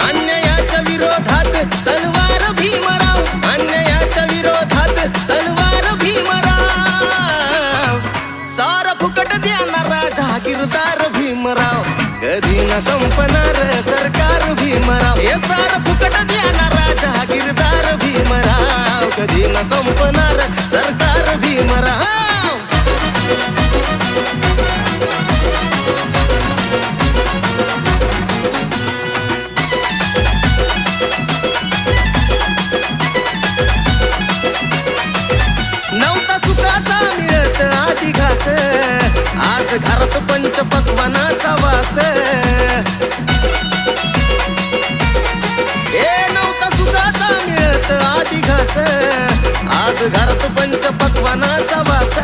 अन्यायाच्या विरोधात तलवार भीमराव, अन्यायाच्या विरोधात तलवार भीमराव. सार फुकट देणारा जहागीरदार भीमराव, कधी न संपणार सरकार भीमराव. हे सार फुकट देणारा जहागीरदार भीमराव, कधी न संपणार सरकार भीमराव. नव्हता सुखाचा मिळत आधी घास, आज घरात पंच पक्वानाचा वास. नव्हता सुखाचा मिळत आधी घास, आज घरात पंच पक्वानाचा वास.